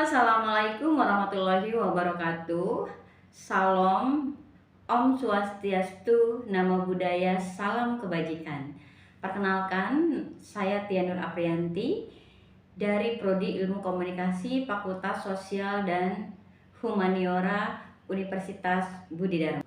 Assalamualaikum warahmatullahi wabarakatuh. Salam, Om Swastiastu, Namo Buddhaya, salam kebajikan. Perkenalkan, saya Tianur Aprianti dari Prodi Ilmu Komunikasi Fakultas Sosial dan Humaniora Universitas Budi Dharma.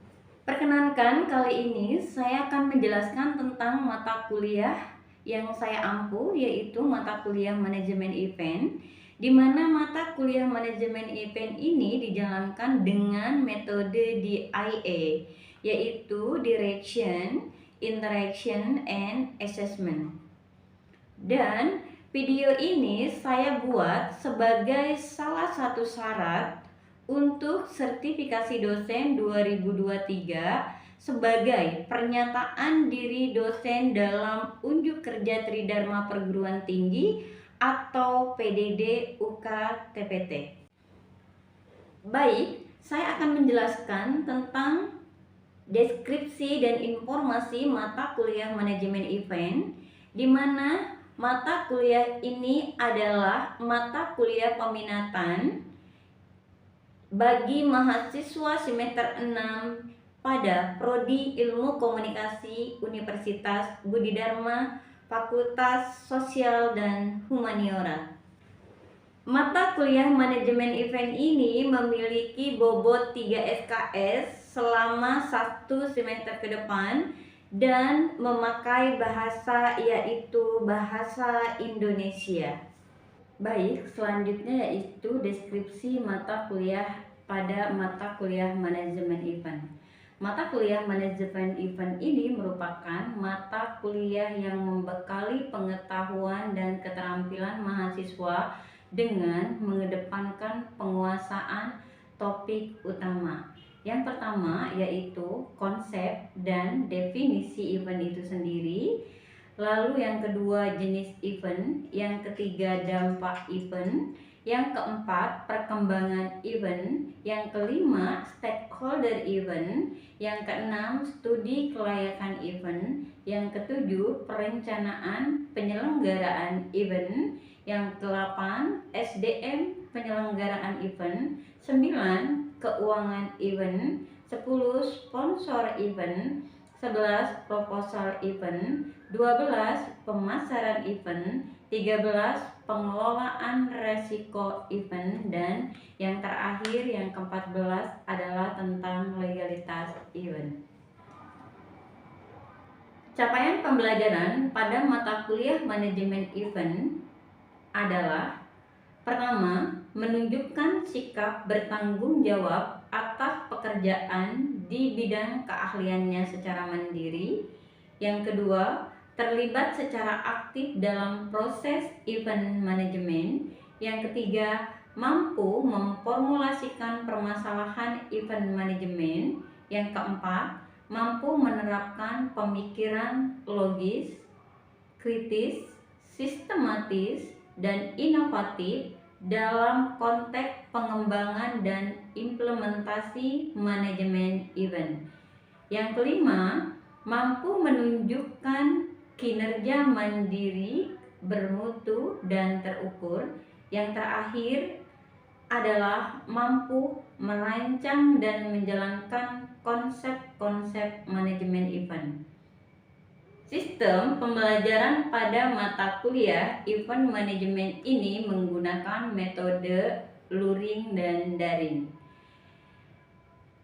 Perkenankan, kali ini saya akan menjelaskan tentang mata kuliah yang saya ampu, yaitu mata kuliah Manajemen Event, di mana mata kuliah manajemen event ini dijalankan dengan metode DIA, yaitu Direction, Interaction, and Assessment. Dan video ini saya buat sebagai salah satu syarat untuk sertifikasi dosen 2023 sebagai pernyataan diri dosen dalam unjuk kerja Tridharma Perguruan Tinggi atau PDD UK TPT. Baik, saya akan menjelaskan tentang deskripsi dan informasi mata kuliah manajemen event, di mana mata kuliah ini adalah mata kuliah peminatan bagi mahasiswa semester 6 pada Prodi Ilmu Komunikasi Universitas Budi Dharma Fakultas Sosial dan Humaniora. Mata kuliah manajemen event ini memiliki bobot 3 SKS selama 1 semester ke depan dan memakai bahasa yaitu bahasa Indonesia. Baik, selanjutnya yaitu deskripsi mata kuliah pada mata kuliah manajemen event. Mata kuliah manajemen event ini merupakan mata kuliah yang membekali pengetahuan dan keterampilan mahasiswa dengan mengedepankan penguasaan topik utama. Yang pertama yaitu konsep dan definisi event itu sendiri. Lalu yang kedua jenis event, yang ketiga dampak event, yang keempat perkembangan event, yang kelima stakeholder event, yang keenam studi kelayakan event, yang ketujuh perencanaan penyelenggaraan event, yang kedelapan SDM penyelenggaraan event, 9 keuangan event, 10 sponsor event, 11 proposal event, 12 pemasaran event, 13 pengelolaan resiko event, dan yang terakhir yang ke-14 adalah tentang legalitas event. Capaian pembelajaran pada mata kuliah manajemen event adalah: pertama, menunjukkan sikap bertanggung jawab atas pekerjaan di bidang keahliannya secara mandiri. Yang kedua, terlibat secara aktif dalam proses event manajemen. Yang ketiga, mampu memformulasikan permasalahan event manajemen. Yang keempat, mampu menerapkan pemikiran logis, kritis, sistematis, dan inovatif dalam konteks pengembangan dan implementasi manajemen event. Yang kelima, mampu menunjukkan kinerja mandiri, bermutu, dan terukur. Yang terakhir adalah mampu merancang dan menjalankan konsep-konsep manajemen event. Sistem pembelajaran pada mata kuliah event management ini menggunakan metode luring dan daring,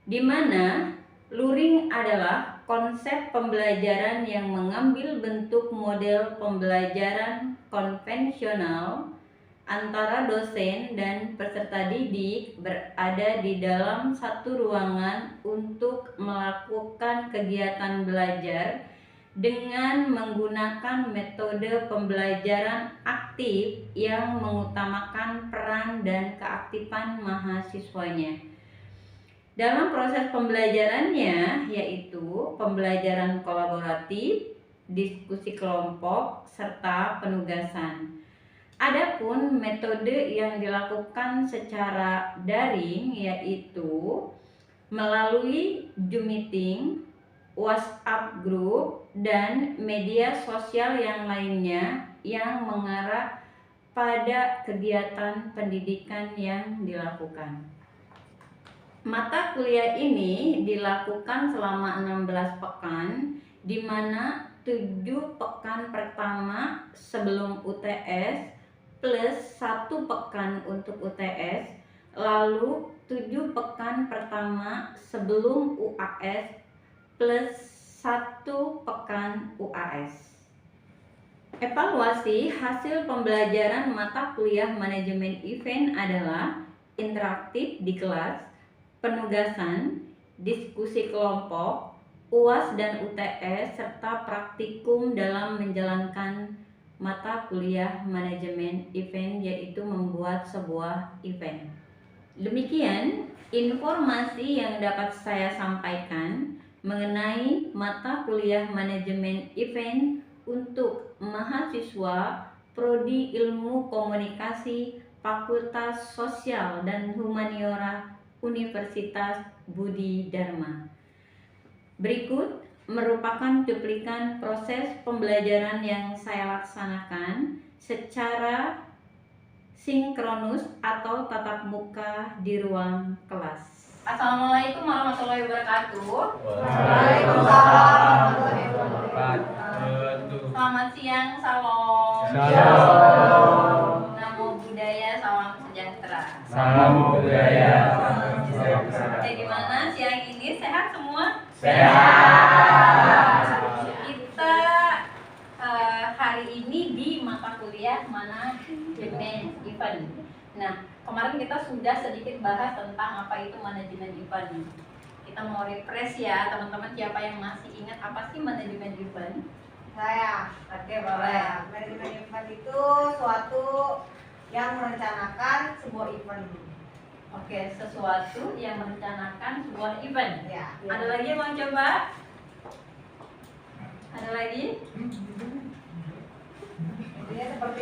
di mana luring adalah konsep pembelajaran yang mengambil bentuk model pembelajaran konvensional antara dosen dan peserta didik berada di dalam satu ruangan untuk melakukan kegiatan belajar dengan menggunakan metode pembelajaran aktif yang mengutamakan peran dan keaktifan mahasiswanya. Dalam proses pembelajarannya yaitu pembelajaran kolaboratif, diskusi kelompok, serta penugasan. Adapun metode yang dilakukan secara daring yaitu melalui Zoom meeting, WhatsApp group, dan media sosial yang lainnya yang mengarah pada kegiatan pendidikan yang dilakukan. Mata kuliah ini dilakukan selama 16 pekan, di mana 7 pekan pertama sebelum UTS plus 1 pekan untuk UTS, lalu 7 pekan pertama sebelum UAS plus 1 pekan UAS. Evaluasi hasil pembelajaran mata kuliah manajemen event adalah interaktif di kelas, penugasan, diskusi kelompok, UAS dan UTS, serta praktikum dalam menjalankan mata kuliah manajemen event, yaitu membuat sebuah event. Demikian informasi yang dapat saya sampaikan mengenai mata kuliah manajemen event untuk mahasiswa Prodi Ilmu Komunikasi Fakultas Sosial dan Humaniora Universitas Budi Dharma. Berikut merupakan cuplikan proses pembelajaran yang saya laksanakan secara sinkronus atau tatap muka di ruang kelas. Assalamualaikum warahmatullahi wabarakatuh. Waalaikumsalam warahmatullahi wabarakatuh. Selamat siang, salam. Salam. Namo Buddhaya, salam sejahtera. Salam budaya. Oke, gimana siang ini? Sehat semua? Sehat. Kita hari ini di mata kuliah manajemen event. Nah, kemarin kita sudah sedikit bahas tentang apa itu manajemen event. Kita mau refresh ya, teman-teman, siapa yang masih ingat apa sih manajemen event? Saya. Oke, boleh. Manajemen event itu suatu yang merencanakan sebuah event. Oke, sesuatu yang merencanakan sebuah event. Ya. Ada lagi yang mau coba? Ada lagi? Jadi seperti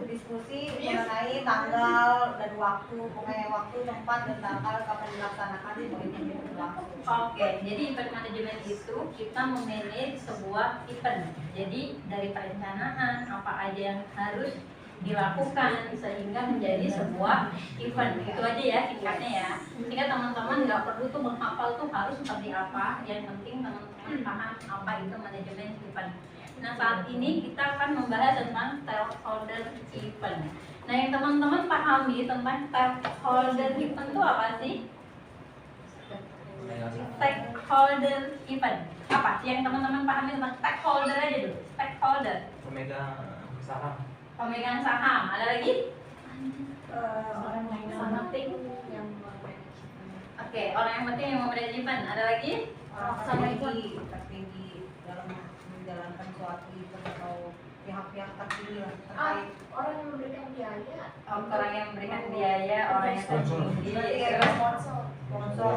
diskusi mengenai tanggal dan waktu, pokoknya waktu, tempat, dan tanggal kapan dilaksanakan sebuah event itu berlangsung. Oke, jadi event manajemen itu kita memanage sebuah event. Jadi dari perencanaan apa aja yang harus dilakukan sehingga menjadi sebuah event. Itu aja ya singkatnya ya. Sehingga teman-teman nggak perlu tuh menghafal tuh harus seperti apa. Yang penting teman-teman paham apa itu manajemen event. Nah, saat ini kita akan membahas tentang stakeholder event. Nah, yang teman-teman pahami tentang stakeholder event itu apa sih? Stakeholder event apa sih yang teman-teman pahami tentang stakeholder aja dulu? Stakeholder. Pemegang saham. Ada lagi? Orang yang Something. yang Oke, orang yang penting yang memanage event. Ada lagi? tertinggi dalam menjalankan suatu event atau pihak-pihak tertinggi lah terkait. Orang yang memberikan biaya, Orang yang memberikan biaya, orang yang tertinggi, terus sponsor.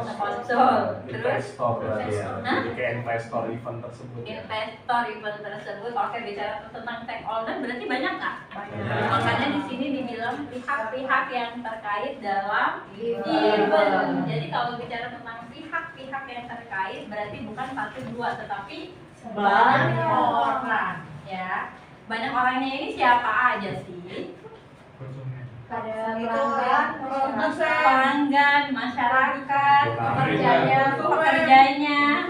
sponsor, terus Investor berarti ya. Hah? Jadi kayak investor event tersebut ya. investor event tersebut. Oke, bicara tentang stakeholder berarti banyak nggak? Banyak. Makanya di sini dibilang pihak-pihak yang terkait dalam event. Jadi kalau bicara tentang pihak-pihak yang terkait berarti bukan satu dua tetapi banyak orang ya. Banyak orangnya ini siapa aja sih? Ada Itu Pelanggan, masyarakat, pekerjanya, pokoknya yang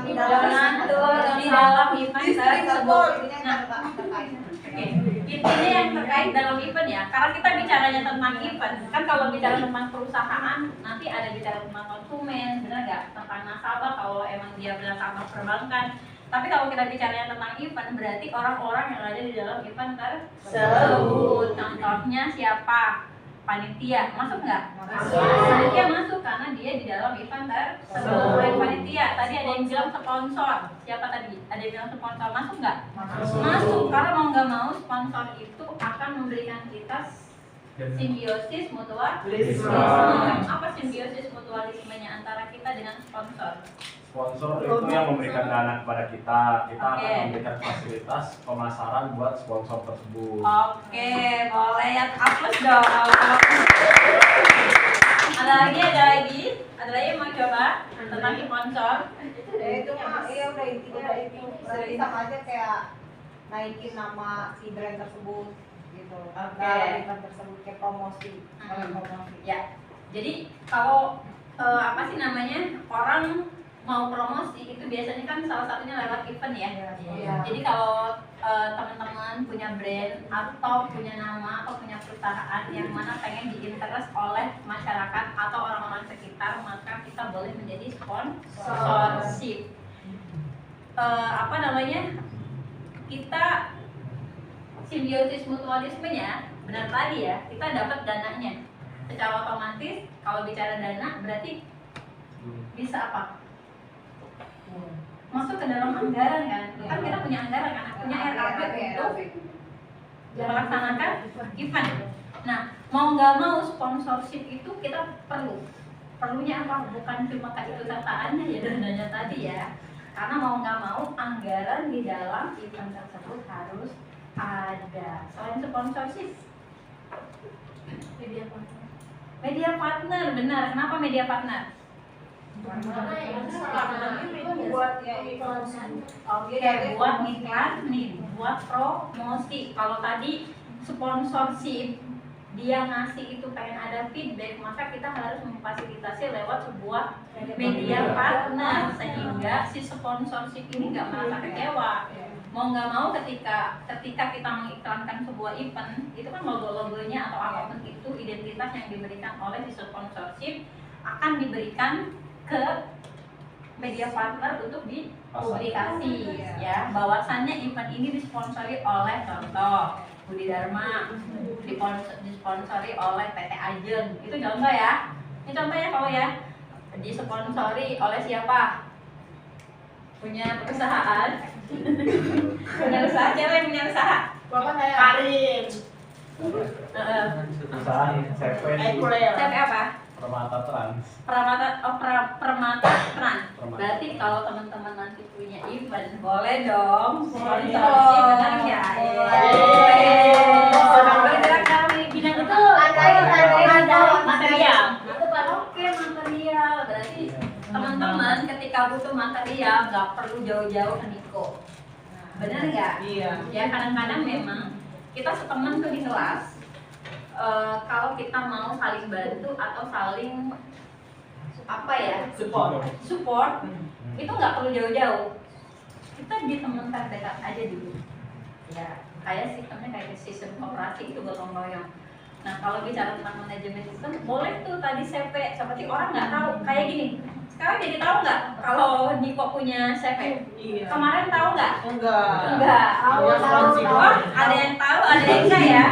di dalam donatur di dalam event tersebut. Nah, terkait. oke, intinya yang terkait dalam event ya. Karena kita bicaranya tentang event, kan kalau bicara tentang perusahaan nanti ada bicara tentang konsumen, benar nggak? Tentang nasabah kalau emang dia nasabah perbankan. Tapi kalau kita bicaranya tentang event berarti orang-orang yang ada di dalam event tersebut. Contohnya siapa? Panitia masuk nggak? Panitia masuk karena dia di dalam event tersebut. Panitia tadi ada yang bilang sponsor. Siapa tadi? Ada yang bilang sponsor masuk nggak? Masuk karena mau nggak mau sponsor itu akan memberikan kita simbiosis mutualisme. Apa simbiosis mutualismenya antara kita dengan sponsor? Sponsor itu yang memberikan dana kepada kita. Kita Oke. akan memberikan fasilitas pemasaran buat sponsor tersebut. Oke, boleh ya, hapus dong. Ada lagi yang mau coba tentang sponsor? Ya itu mah iya udah intinya itu berarti sama aja kayak naikin nama si brand tersebut gitu. Oke. Dalam event tersebut kayak promosi, promosi. Ya, jadi kalau apa sih namanya, orang mau promosi itu biasanya kan salah satunya lewat event ya. Iya. Jadi kalau teman-teman punya brand atau punya nama atau punya perusahaan yang mana pengen diinterest oleh masyarakat atau orang-orang sekitar, maka kita boleh menjadi sponsorship. Apa namanya? Kita simbiosis mutualismenya benar tadi ya, kita dapat dananya. Secara otomatis kalau bicara dana berarti bisa apa? Masuk ke dalam anggaran kan? Kan kita punya anggaran kan, punya RAP untuk melaksanakan event. Nah, mau nggak mau sponsorship itu kita perlunya apa? Bukan cuma keikutsertaannya ya dananya tadi ya, karena mau nggak mau anggaran di dalam event tersebut harus ada. Selain sponsorship, media partner, benar. Kenapa media partner? Buat ya iklan. Oke, buat iklan nih, buat promosi. Kalau tadi sponsorship dia ngasih itu pengen ada feedback, maka kita harus memfasilitasi lewat sebuah media partner sehingga si sponsorship ini nggak merasa kecewa. Mau nggak mau ketika kita mengiklankan sebuah event, itu kan logo-logonya atau apapun itu identitas yang diberikan oleh si sponsorship akan diberikan ke media partner untuk dipublikasi ya. Bahwasannya event ini disponsori oleh contoh Budi Dharma, disponsori oleh PT Ajeng, itu contoh ya. Ini contohnya kalau ya, disponsori oleh siapa? Punya perusahaan, punya usaha, siapa yang punya usaha? Bapak saya. Karin. Perusahaan CP CP apa? Permata Trans. Permata Trans. Berarti kalau teman-teman nanti punya event, boleh dong sponsorship, benar ya? Bergerak dalam bidang itu ada material. Oke, material. Berarti teman-teman ketika butuh material nggak perlu jauh-jauh ke Niko. Benar nggak? Iya. Ya kadang-kadang memang kita seteman tuh di kelas. Kalau kita mau saling bantu atau saling apa ya, support itu nggak perlu jauh-jauh, kita di teman terdekat aja dulu ya, kayak sistemnya kayak sistem koperasi itu gotong royong. Nah kalau bicara tentang manajemen sistem, boleh tuh tadi CP, seperti orang nggak tahu kayak gini. Sekarang jadi tahu nggak kalau Niko punya CP? Iya. Kemarin tahu nggak? Enggak. Tahu. Ada yang tahu, ada yang enggak ya.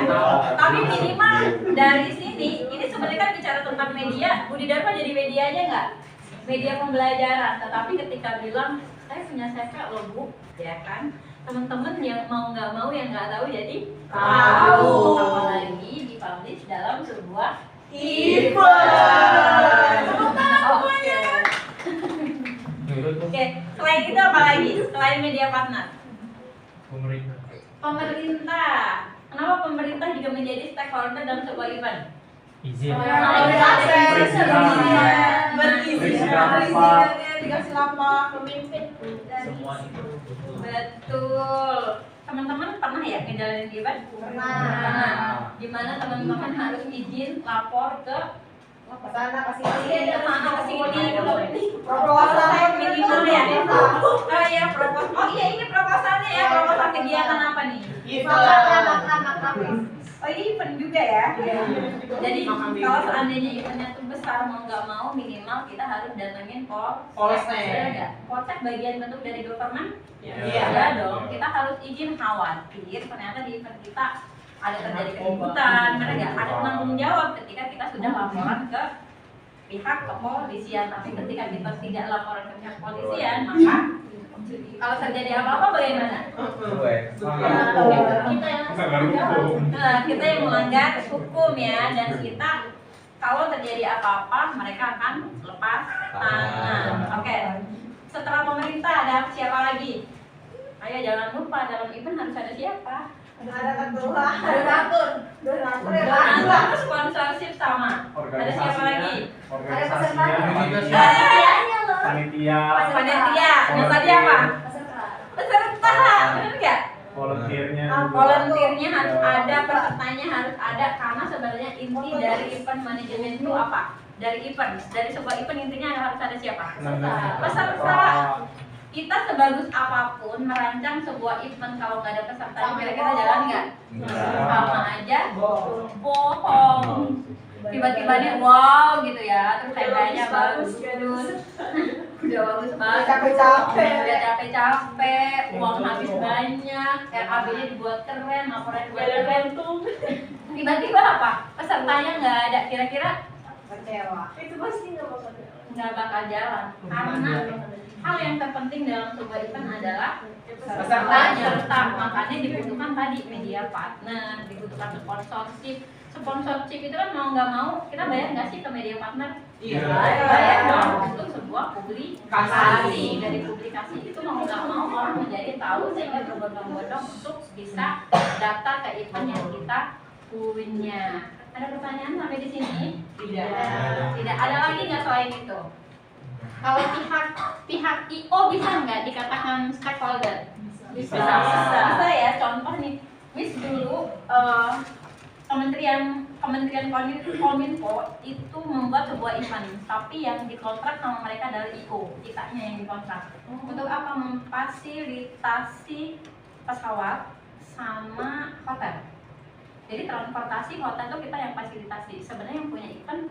Tapi minimal dari sini, ini sebenarnya kan bicara tentang media. Budi Dharma jadi medianya nggak? Media pembelajaran. Tetapi ketika bilang saya punya CP loh Bu, ya kan? Teman-teman yang mau nggak mau yang nggak tahu jadi tahu. Apalagi dipublish dalam sebuah event. Oke, selain itu apa lagi? Selain media partner? Pemerintah. Kenapa pemerintah juga menjadi stakeholder dalam sebuah event? Izin. Dikasih lapak, Pemimpin Semua itu. Betul. Teman-teman pernah ya ngejalanin event? Pernah. Gimana teman-teman harus izin lapor ke kesana kesini. mana ke sini? Proposal Minimal ya. Oh iya, proposal. Oh iya, ini proposalnya ya. Proposal kegiatan apa nih? Oh ini event juga ya. Jadi kalau seandainya eventnya tuh besar, mau nggak mau minimal kita harus datengin Polsek. Polsek bagian bentuk dari government. Ya dong. Kita harus izin, khawatir ternyata di event kita ada terjadi keributan, karena nggak ada penanggung jawab ketika kita sudah laporan ke pihak kepolisian. Tapi ketika kita tidak laporan ke pihak kepolisian, maka kalau terjadi apa-apa bagaimana? Kita yang melanggar hukum ya, dan kita kalau terjadi apa-apa mereka akan lepas tangan. Oke. Setelah pemerintah ada siapa lagi? Ayo jangan lupa dalam event harus ada siapa? Ada ketua, donatur ya Pak. Donatur, sponsorship sama. Ada siapa lagi? Organisasinya, panitia, Panitia. Yang tadi apa? Peserta. Bener nggak? volunteernya, volunteernya harus ada, pesertanya harus ada, karena sebenarnya inti dari event manajemen itu apa? Dari sebuah event intinya harus ada siapa? Peserta. Kita sebagus apapun merancang sebuah event, kalau nggak ada pesertanya kira-kira jalan nggak? Sama aja bohong. Tiba-tiba nih wow gitu ya, terus temanya bagus, udah bagus banget, udah capek-capek, uang habis banyak, RAB-nya dibuat keren, laporan dibuat keren, tiba-tiba apa? Pesertanya nggak ada, kira-kira Kecewa. Itu pasti nggak bakal jalan. Karena hal yang terpenting dalam sebuah event adalah peserta. Makanya dibutuhkan tadi media partner, dibutuhkan sponsorship itu kan mau nggak mau kita bayar nggak sih ke media partner? Iya. Bayar dong, itu sebuah publikasi. Dari publikasi itu mau nggak mau orang menjadi tahu, sehingga berbondong-bondong untuk bisa daftar ke event yang kita punya. Ada pertanyaan sampai di sini? Tidak. Ada lagi nggak selain itu? Kalau pihak IO bisa nggak dikatakan stakeholder? Bisa ya. Contoh nih, Miss dulu Kementerian Kominfo itu membuat sebuah event, tapi yang dikontrak sama mereka adalah IO, kitanya yang dikontrak. Untuk apa? Memfasilitasi pesawat sama hotel. Jadi transportasi, hotel itu kita yang fasilitasi. Sebenarnya yang punya event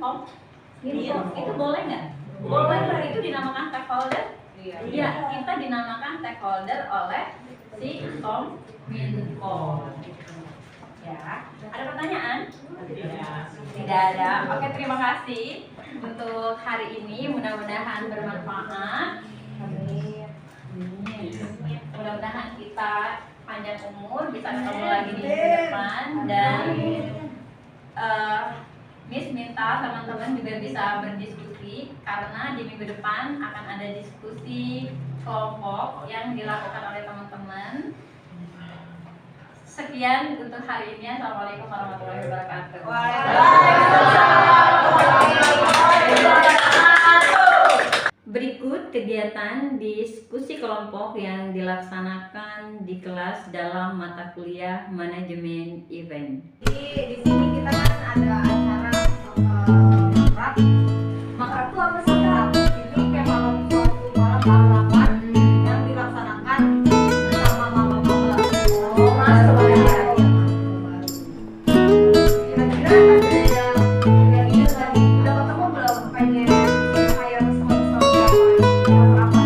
itu boleh nggak? Boleh, itu dinamakan stakeholder. Iya, kita dinamakan stakeholder oleh si Kominfo. Ya, ada pertanyaan? Tidak ada. Oke, terima kasih untuk hari ini. Mudah-mudahan bermanfaat. Mudah-mudahan kita panjang umur, bisa ketemu lagi di minggu depan, dan Miss minta teman-teman juga bisa berdiskusi, karena di minggu depan akan ada diskusi kelompok yang dilakukan oleh teman-teman. Sekian untuk hari ini. Assalamualaikum warahmatullahi wabarakatuh. Berikut kegiatan diskusi kelompok yang dilaksanakan di kelas dalam mata kuliah manajemen event. Di sini kita kan ada acara makrab itu apa sih? Ini kayak malam suatu malam harapan yang dilaksanakan bersama maba-maba. Masuk ya. Kira-kira ada yang tadi udah ketemu belum? Pengen hire sama apa? Siapa?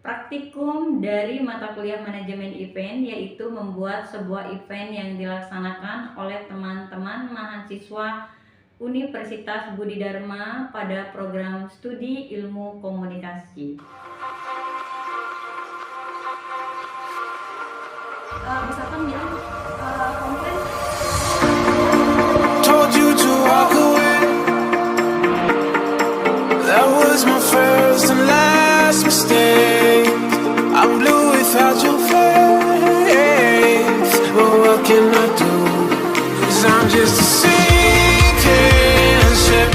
Praktikum dari mata kuliah manajemen event, yaitu membuat sebuah event yang dilaksanakan oleh teman-teman mahasiswa Universitas Budi Dharma pada program studi ilmu komunikasi. Misalkan bilang konten. Told you to walk away. That was my first and last mistake. I'm blue without your face. But what can I do? 'Cause I'm just a sinking ship,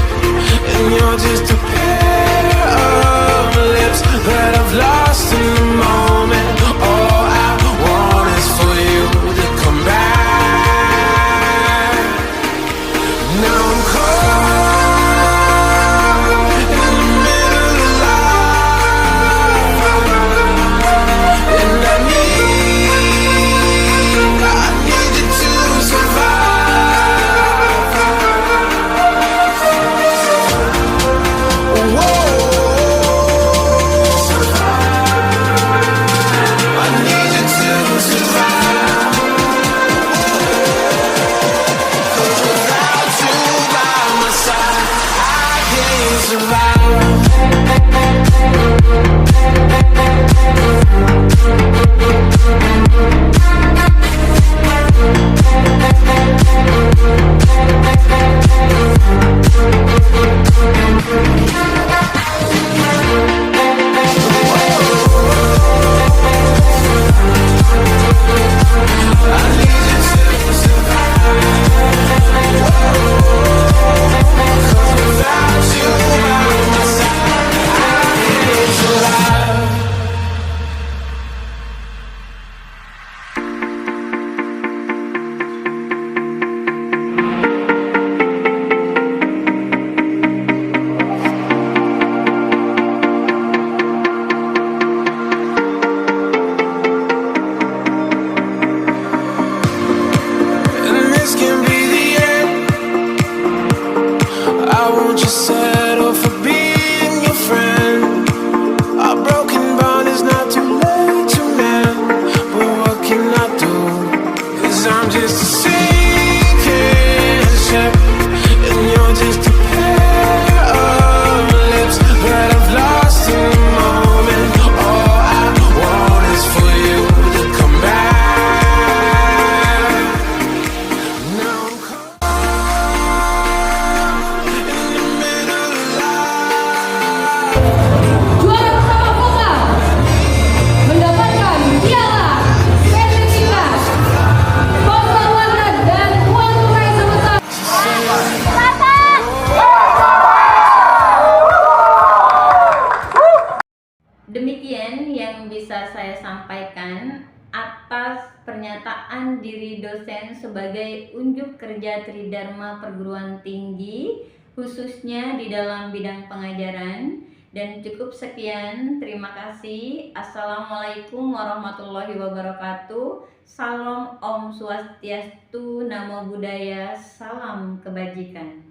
and you're just a pair of lips that I've lost in the moment. All I want is for you to come back. Now I'm caught in the middle of life, and I need you to atas pernyataan diri dosen sebagai unjuk kerja Tridharma Perguruan Tinggi, khususnya di dalam bidang pengajaran. Dan cukup sekian, terima kasih. Assalamualaikum warahmatullahi wabarakatuh. Salam Om Swastiastu, Namo Buddhaya, salam kebajikan.